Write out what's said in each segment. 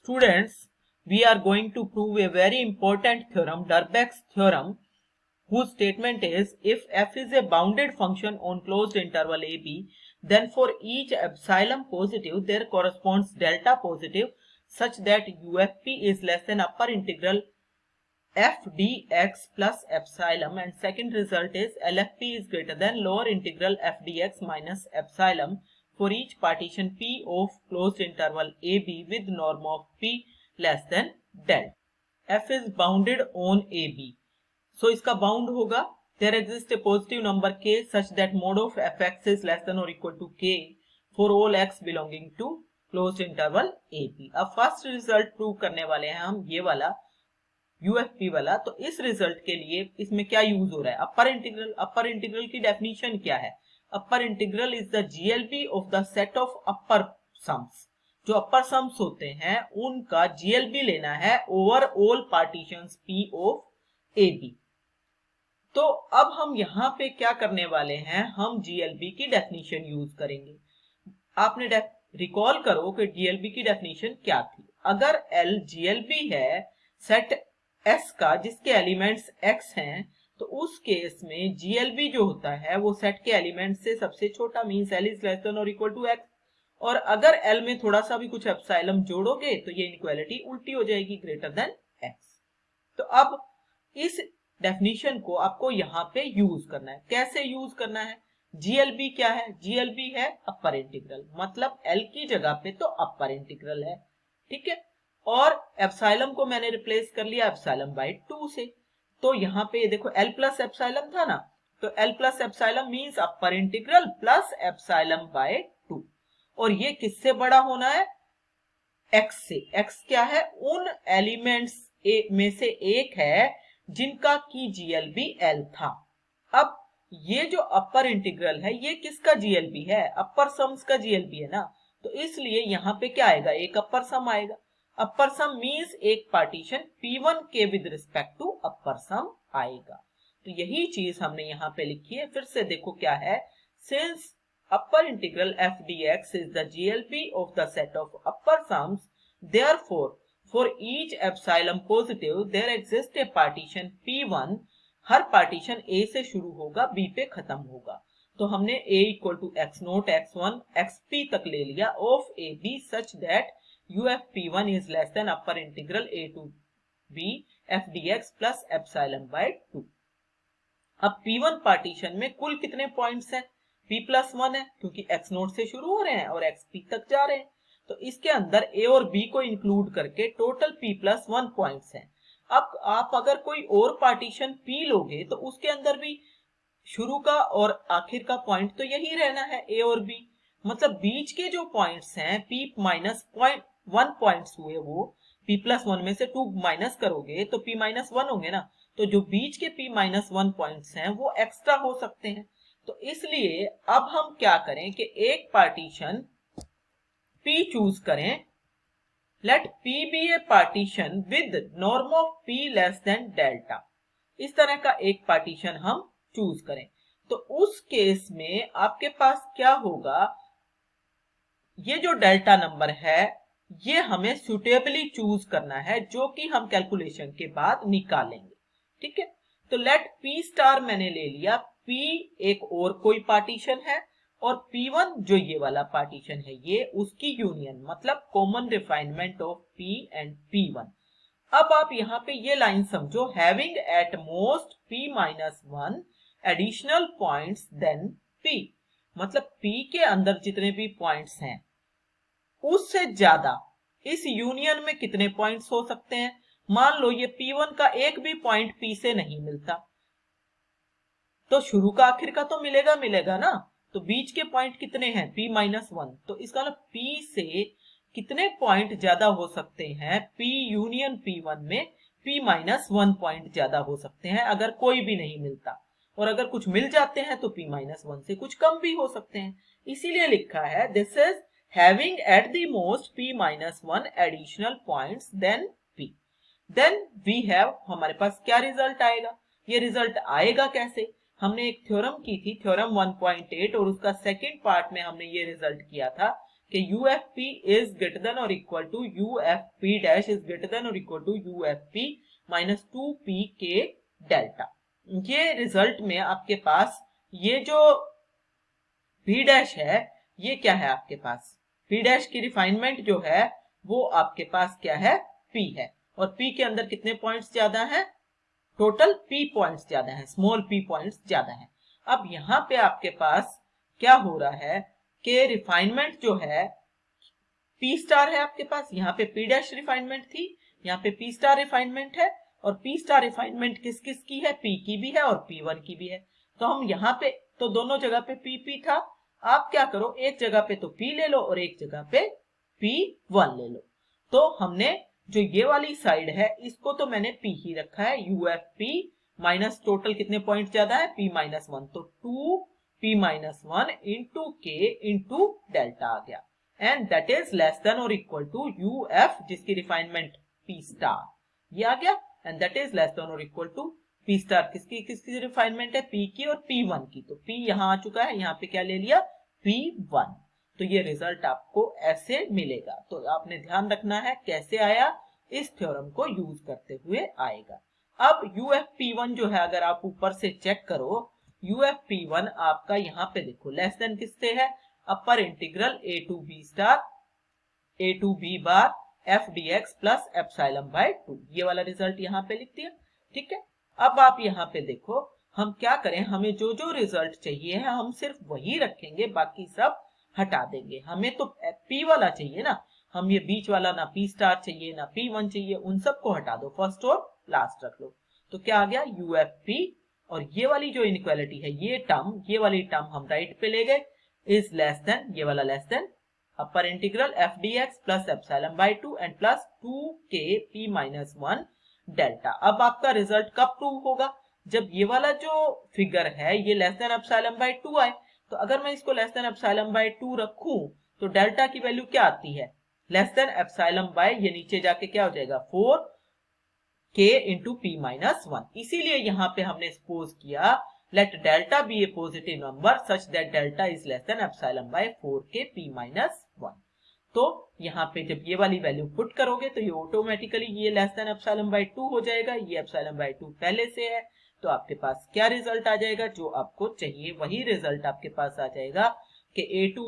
Students, we are going to prove a very important theorem, Dirac theorem, whose statement is if f is a bounded function on closed interval ab, then for each epsilon positive there corresponds delta positive such that UFP is less than upper integral f dx plus epsilon, and second result is LFP is greater than lower integral f dx minus epsilon for each partition P of closed interval AB with norm of P less than del. F is bounded on AB. So इसका bound होगा there exists a positive number k such that mod of fx is less than or equal to k for all x belonging to closed interval AB. अब first result prove करने वाले हैं हम ये वाला UFP वाला। तो इस रिजल्ट के लिए इसमें क्या यूज हो रहा है, अपर इंटीग्रल। अपर इंटीग्रल की डेफिनेशन क्या है, upper integral is the GLB of the set of upper sums. जो अपर सम्स होते हैं उनका GLB लेना है over all partitions P of AB। तो अब हम यहाँ पे क्या करने वाले हैं, हम GLB की डेफिनेशन यूज करेंगे। आपने रिकॉल करो कि GLB की डेफिनेशन क्या थी। अगर L GLB है सेट S का जिसके एलिमेंट्स X हैं, तो उस केस में GLB जो होता है वो सेट के एलिमेंट से सबसे छोटा, means L is less than और इक्वल टू X। और अगर L में थोड़ा सा भी कुछ एप्सिलॉन जोड़ोगे तो ये इनइक्वालिटी उल्टी हो जाएगी, ग्रेटर देन X। तो अब इस डेफिनेशन को आपको यहाँ पे यूज करना है। कैसे यूज करना है, GLB क्या है, GLB है अपर इंटीग्रल, मतलब L की जगह पे तो अपर इंटीग्रल है, ठीक है। और एप्सिलॉन को मैंने रिप्लेस कर लिया एप्सिलॉन बाय 2 से। तो यहाँ पे देखो L प्लस एप्सिलॉन था ना, तो L plus epsilon means upper integral plus epsilon by 2। और ये किससे बड़ा होना है, X से। X क्या है, उन एलिमेंट्स में से एक है जिनका की GLB L था। अब ये जो अपर इंटीग्रल है ये किसका GLB है, अपर सम्स का GLB है ना। तो इसलिए यहाँ पे क्या आएगा, एक अपर सम आएगा। अपर सम मींस एक पार्टीशन P1 के विद रिस्पेक्ट टू अपर सम आएगा। तो यही चीज हमने यहाँ पे लिखी है। फिर से देखो क्या है, since upper integral f dx is the GLB of the set of upper sums, therefore for each epsilon positive there exists a partition P1। Her partition A से शुरू होगा B पे खत्म होगा। तो हमने A equal to x0 x1 xp तक ले लिया of AB such that UFP1 is less than upper integral A to B f dx plus epsilon by 2। अब P1 पार्टीशन में कुल कितने पॉइंट्स हैं, P plus 1 है क्योंकि x0 से शुरू हो रहे हैं और xp तक जा रहे हैं। तो इसके अंदर A और B को इंक्लूड करके टोटल P plus 1 पॉइंट्स हैं। अब आप अगर कोई और पार्टीशन P लोगे तो उसके अंदर भी शुरू का और आखिर का पॉइंट तो यही रहना है A और B। मतलब बीच के जो पॉइंट्स हैं P माइनस 1 पॉइंट्स हुए, वो P plus 1 में से 2 माइनस करोगे तो P minus 1 होंगे ना। तो जो बीच के P minus 1 पॉइंट्स हैं वो एक्स्ट्रा हो सकते हैं। तो इसलिए अब हम क्या करें कि एक पार्टीशन P चूज करें। Let P be a partition with norm of P less than delta. इस तरह का एक पार्टीशन हम चूज करें। तो उस केस में आपके पास क्या होगा, ये जो डेल्टा नंबर है ये हमें सुटेबली चूज करना है, जो कि हम कैलकुलेशन के बाद निकालेंगे, ठीक है। तो लेट P स्टार मैंने ले लिया, P एक और कोई पार्टीशन है और P1 जो ये वाला पार्टीशन है ये उसकी यूनियन, मतलब common refinement of P and P1। अब आप यहाँ पे ये लाइन समझो, having at most P minus 1 additional points than P, मतलब P के अंदर जितने भी पॉइंट्स हैं उससे ज्यादा इस यूनियन में कितने पॉइंट्स हो सकते हैं। मान लो ये P1 का एक भी पॉइंट P से नहीं मिलता, तो शुरू का आखिर का तो मिलेगा ना। तो बीच के पॉइंट कितने हैं, P minus 1। तो इसका मतलब P से कितने पॉइंट ज्यादा हो सकते हैं, P यूनियन P1 में P minus 1 पॉइंट ज्यादा हो सकते हैं अगर कोई भी नहीं मिलता। और अगर कुछ मिल जाते हैं तो P minus 1 से कुछ कम भी हो सकते हैं। इसीलिए लिखा है this is having at the most P minus 1 additional points than P। then we have, हमारे पास क्या रिजल्ट आएगा, ये रिजल्ट आएगा कैसे, हमने एक थ्योरम की थी थ्योरम 1.8 और उसका सेकंड पार्ट में हमने ये रिजल्ट किया था कि UFP इज ग्रेटर देन और equal to UFP dash is greater than और equal to UFP minus 2PK delta. ये रिजल्ट में आपके पास ये जो P डैश है ये क्या है आपके पास, P डैश की रिफाइनमेंट जो है वो आपके पास क्या है, P है। और P के अंदर कितने पॉइंट्स ज्यादा हैं, टोटल P पॉइंट्स ज्यादा हैं, स्मॉल p पॉइंट्स ज्यादा हैं। अब यहाँ पे आपके पास क्या हो रहा है कि रिफाइनमेंट जो है P स्टार है आपके पास, यहाँ पे P डैश रिफाइनमेंट थी, यहाँ पे P स्टार रिफाइनमेंट है। और P स्टार रिफाइनमेंट किस किस की है, P की भी है और P1 की भी है। तो हम यहाँ पे तो दोनों जगह पे P था, आप क्या करो एक जगह पे तो P ले लो और एक जगह पे P1 ले लो। तो हमने जो ये वाली साइड है इसको तो मैंने P ही रखा है, UFP माइनस टोटल कितने पॉइंट ज्यादा है, P-1, तो 2P-1 into K into delta आ गया, and that is less than और इक्वल टू UF जिसकी रिफाइनमेंट P स्टार ये आ गया, and that is less than और इक्वल टू P स्टार किसकी किसकी रिफाइनमेंट है, P की और P1 की। तो P यहाँ आ चुका है, यहाँ पे क्या ले लिया, P1। तो ये रिजल्ट आपको ऐसे मिलेगा। तो आपने ध्यान रखना है कैसे आया, इस थ्योरम को यूज करते हुए आएगा। अब UFP1 जो है अगर आप ऊपर से चेक करो, UFP1 आपका यहाँ पे देखो लेस देन किससे है, upper integral a to b star a to b bar f dx plus epsilon by 2, ये वाला रिजल्ट यहाँ पे लिख दिया। ठीक है, अब आप यहाँ पे देखो हम क्या करें, हमें जो जो रिजल्ट चाहिए है हम सिर्फ वही रखेंगे, बाकी सब हटा देंगे। हमें तो P वाला चाहिए ना, हम ये बीच वाला ना P स्टार चाहिए ना P1 चाहिए, उन सबको हटा दो, फर्स्ट और लास्ट रख लो। तो क्या आ गया, UFP और ये वाली जो इनइक्वालिटी है ये टर्म, ये वाली टर्म हम राइट पे ले गए, इज लेस देन, ये वाला less than upper integral f dx plus epsilon by 2 and plus 2k P-1 delta. अब आपका रिजल्ट कब प्रूव होगा, जब ये वाला जो फिगर है ये लेस देन एप्सिलॉन बाय 2 आए। तो अगर मैं इसको लेस देन एप्सिलॉन बाय 2 रखूं तो डेल्टा की वैल्यू क्या आती है, लेस देन एप्सिलॉन बाय, ये नीचे जाके क्या हो जाएगा 4k इंटू P-1। इसीलिए यहाँ पे हमने सपोज किया let delta be a positive number such that delta is less than epsilon by 4k P-1। तो यहाँ पे जब ये वाली वैल्यू पुट करोगे तो ये ऑटोमेटिकली ये लेस देन एप्सिलॉन बाय 2 हो जाएगा, ये एप्सिलॉन बाय 2 पहले से है। तो आपके पास क्या रिजल्ट आ जाएगा, जो आपको चाहिए वही रिजल्ट आपके पास आ जाएगा कि a to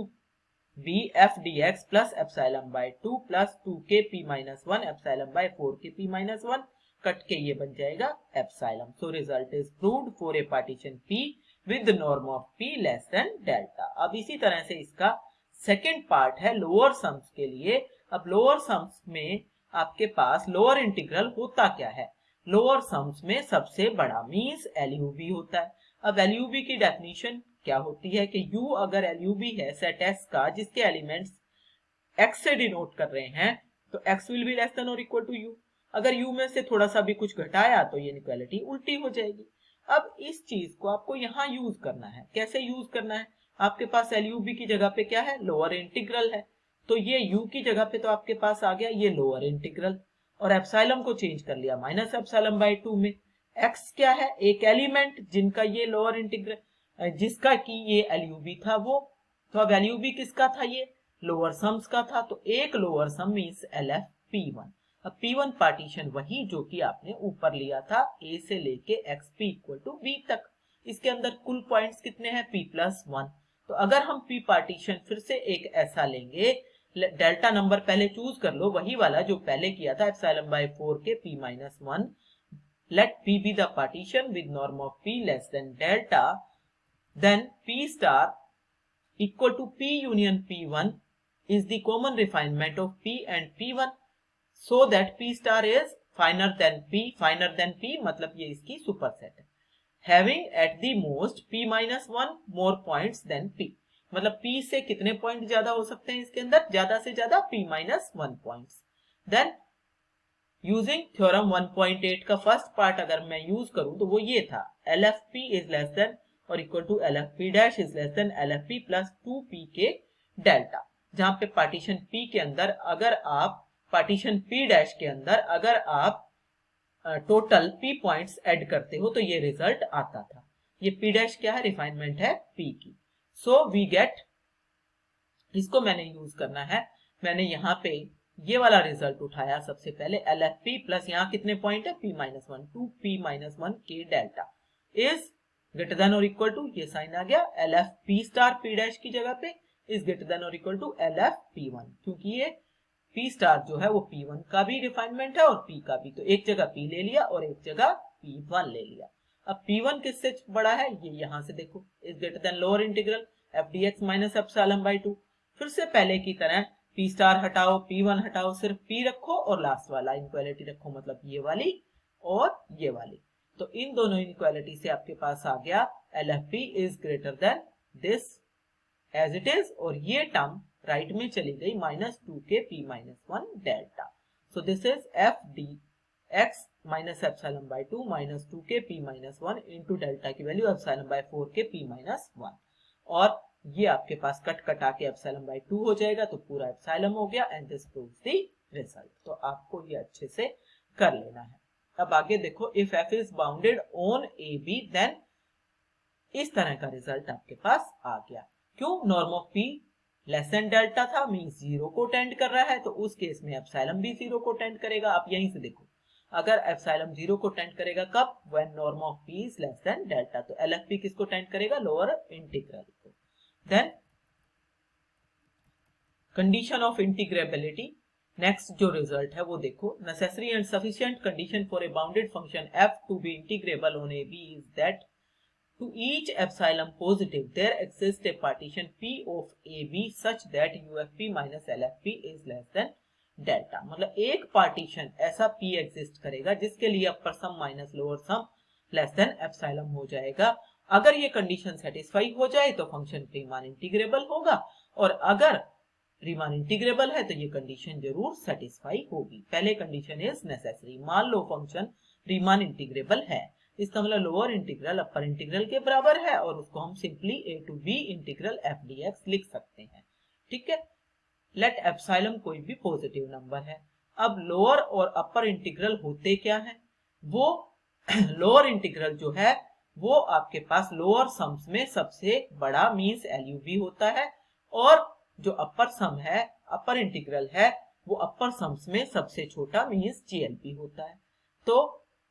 b f dx plus epsilon by 2 plus 2k P-1 epsilon by 4k P-1 cut के ये बन जाएगा epsilon. So result is proved for a partition P with norm of P less than delta. अब इसी तरह से इसका second part है लोअर सम्स के लिए। अब लोअर सम्स में आपके पास लोअर इंटीग्रल होता क्या है, लोअर सम्स में सबसे बड़ा मींस LUV होता है। अब LUV की डेफिनेशन क्या होती है कि U अगर LUV है सेट S का जिसके एलिमेंट्स X से डिनोट कर रहे हैं तो X will be less than और इक्वल टू U। अगर U में से थोड़ा सा भी कुछ घटाया तो ये इनइक्वालिटी उल्टी हो जाएगी। अब इस चीज को आपको यहाँ यूज करना है, कैसे यूज करना है, आपके पास LUV की जगह पे क्या है, लोअर इंटीग्रल है, तो ये U की जगह पे तो आपके पास आ गया ये लोअर इंटीग्रल, और एप्सिलॉन को चेंज कर लिया माइनस एप्सिलॉन बाय 2 में। X क्या है, एक एलिमेंट जिनका ये लोअर इंटीग्रल जिसका कि ये LUV था वो, तो अब LUV किसका था, ये लोअर सम्स का था, तो एक लोअर सम मींस LFP1। अब P1 पार्टीशन वही जो कि आपने ऊपर लिया था A से लेके XP इक्वल टू B तक, इसके अंदर कुल पॉइंट्स कितने हैं P+1। तो अगर हम P पार्टीशन फिर से एक ऐसा लेंगे, डेल्टा नंबर पहले चूज कर लो, वही वाला जो पहले किया था epsilon by 4k P-1, let P be the partition with norm of P less than delta, then P star equal to P union P1 is the common refinement of P and P1 so that P star is finer than P मतलब ये इसकी superset है, having at the most P-1 more points than P, मतलब P से कितने point ज्यादा हो सकते हैं इसके अंदर, ज्यादा से ज्यादा P-1 points. Then using theorem 1.8 का फर्स्ट पार्ट अगर मैं यूज करूं तो वो ये था, LFP इज लेस देन और equal to LFP dash is less than LFP plus 2PK delta, जहां पे पार्टीशन P के अंदर अगर आप पार्टीशन P डैश के अंदर अगर आप टोटल P पॉइंट्स ऐड करते हो तो ये रिजल्ट आता था। ये P डैश क्या है, रिफाइनमेंट है P की। सो वी गेट इसको मैंने यूज करना है। मैंने यहाँ पे ये वाला रिजल्ट उठाया सबसे पहले, एल एफ पी प्लस यहाँ कितने पॉइंट है P-1, टू P-1 के डेल्टा इज ग्रेटर देन और इक्वल टू, ये साइन आ गया, L F P star P dash की जगह पे इज ग्रेटर देन और equal to L F P-1, क्योंकि ये P स्टार जो है वो P1 का भी रिफाइनमेंट है और P का भी, तो एक जगह P ले लिया और एक जगह P1 ले लिया। अब P1 किससे बड़ा है, ये यहां से देखो, is greater than lower integral F D X minus epsilon by 2। फिर से पहले की तरह P स्टार हटाओ, P1 हटाओ, सिर्फ P रखो और लास्ट वाला इनक्वालिटी रखो, मतलब ये वाली और ये वाली। तो इन दोनों इनक्वालिटी से आपके पास आ गया L F P is greater than this as it is, और ये टर्म राइट में चली गई -2 के P-1 delta. So this is F D X minus epsilon by 2 -2 के P-1 इंटू डेल्टा की वैल्यू एप्सिलॉन बाई 4 के P-1, और ये आपके पास कट कटा के एप्सिलॉन बाई 2 हो जाएगा, तो पूरा एप्सिलॉन हो गया and this proves the result. तो आपको ये अच्छे से कर लेना है। अब आगे देखो, if F is bounded on A B then, इस तरह का रिजल्ट आपके पास आ गया। क्यों, norm of P less than delta था, मींस 0 को टेंड कर रहा है, तो उस केस में एप्सिलॉन भी 0 को टेंड करेगा। आप यहीं से देखो, अगर एप्सिलॉन 0 को टेंड करेगा कब, when norm of P is less than delta, तो एल एफ पी किसको टेंड करेगा, लोअर इंटीग्रल को। Then condition of integrability, next जो रिजल्ट है वो देखो, necessary and sufficient condition for a bounded function F to be integrable on A B is that to each epsilon positive there exists a partition P of AB such that UFP minus LFP is less than delta। मतलब एक partition ऐसा P exist करेगा जिसके लिए upper sum minus lower sum less than epsilon हो जाएगा। अगर ये कंडीशन सेटिस्फाई हो जाए तो फंक्शन रीमान इंटीग्रेबल होगा, और अगर रीमान इंटीग्रेबल है तो ये कंडीशन जरूर सेटिस्फाई होगी। पहले कंडीशन इज नेसेसरी, मान लो फंक्शन रीमान इंटीग्रेबल है, इसका मतलब लोअर इंटीग्रल अपर इंटीग्रल के बराबर है, और उसको हम simply A to B integral F D X लिख सकते हैं। ठीक है, लेट एप्सिलॉन कोई भी पॉजिटिव नंबर है। अब लोअर और अपर इंटीग्रल होते क्या है, वो लोअर इंटीग्रल जो है वो आपके पास लोअर सम्स में सबसे बड़ा मींस एलयूवी होता है, और जो अपर सम है, अपर इंटीग्रल है, वो अपर सम्स में सबसे छोटा मींस जीएलपी होता है। तो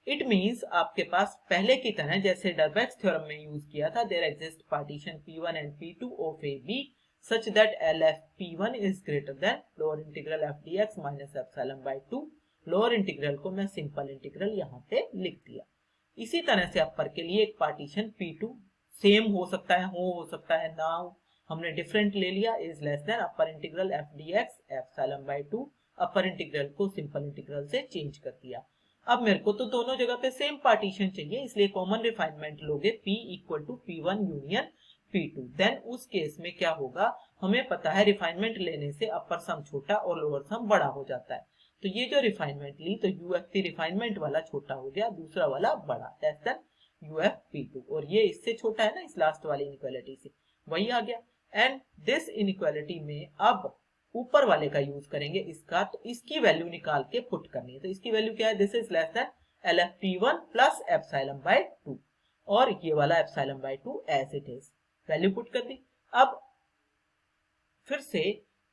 इट मींस आपके पास पहले की तरह जैसे डर्बैक्स थ्योरम में यूज किया था, there exist partition P1 and P2 of A B such that LFP1 is greater than lower integral F D X minus epsilon by 2। Lower integral को मैं सिंपल इंटीग्रल यहाँ पे लिख दिया। इसी तरह से अपर के लिए एक पार्टीशन P2 सेम हो सकता है ना हो, हमने डिफरेंट ले लिया, is less then upper integral F D x epsilon by 2। Upper integral को सिंपल इंटीग्रल से चेंज कर दिया। अब मेरे को तो दोनों जगह पे सेम पार्टीशन चाहिए, इसलिए कॉमन रिफाइनमेंट लोगे P equal to P1 union P2। Then उस केस में क्या होगा, हमें पता है रिफाइनमेंट लेने से अपर सम छोटा और लोअर सम बड़ा हो जाता है। तो ये जो रिफाइनमेंट ली, तो UFP रिफाइनमेंट वाला छोटा हो गया, दूसरा वाला बड़ा, लेस देन UFP2, और ये इससे छोटा है ना, इस लास्ट वाली इनइक्वालिटी से, वही आ गया। एंड दिस इनइक्वालिटी में अब ऊपर वाले का यूज करेंगे इसका, तो इसकी वैल्यू निकाल के पुट करनी है। तो इसकी वैल्यू क्या है, this is less than LFP1 plus epsilon by 2, और ये वाला epsilon by 2 as it is, value put कर दी। अब फिर से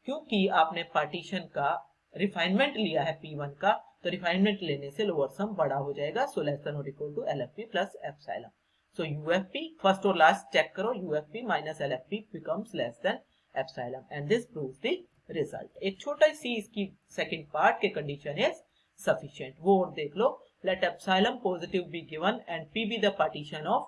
क्योंकि आपने पार्टीशन का रिफाइनमेंट लिया है P1 का, तो रिफाइनमेंट लेने से लोअर सम बड़ा हो जाएगा, सो लेस देन और equal to LFP plus epsilon. So UFP first और लास्ट चेक करो, UFP minus LFP becomes less than epsilon and this proves the result. एक छोटा सी इसकी सेकंड पार्ट के कंडीशन इज सफिशिएंट, वो और देख लो, let epsilon positive be given and P be the partition of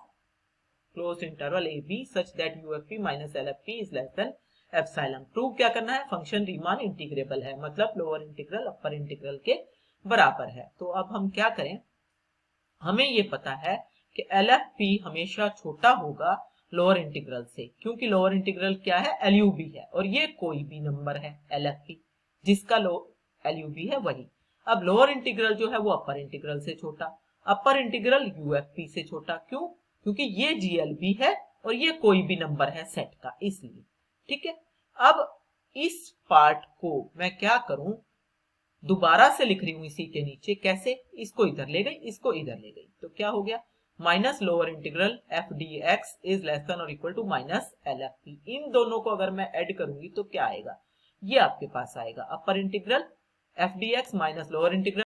closed interval A B such that UFP minus LFP is less than epsilon. Prove क्या करना है, फंक्शन रीमान इंटीग्रेबल है, मतलब lower integral upper integral के बराबर है। तो अब हम क्या करें, हमें ये पता है कि LFP हमेशा छोटा होगा लोअर इंटीग्रल से, क्योंकि लोअर इंटीग्रल क्या है, LUB है, और ये कोई भी नंबर है LFP जिसका LUB है वही। अब लोअर इंटीग्रल जो है वो अपर इंटीग्रल से छोटा, अपर इंटीग्रल UFP से छोटा, क्यों, क्योंकि ये GLB है और ये कोई भी नंबर है सेट का, इसलिए। ठीक है, अब इस पार्ट को मैं क्या करूं, दोबारा से लिख रही हूं इसी के नीचे, कैसे, इसको इधर ले गई, इसको इधर ले गई, तो क्या हो गया, minus lower integral F D X is less than और equal to minus L F P. इन दोनों को अगर मैं ऐड करूंगी तो क्या आएगा, ये आपके पास आएगा upper integral F D X minus lower integral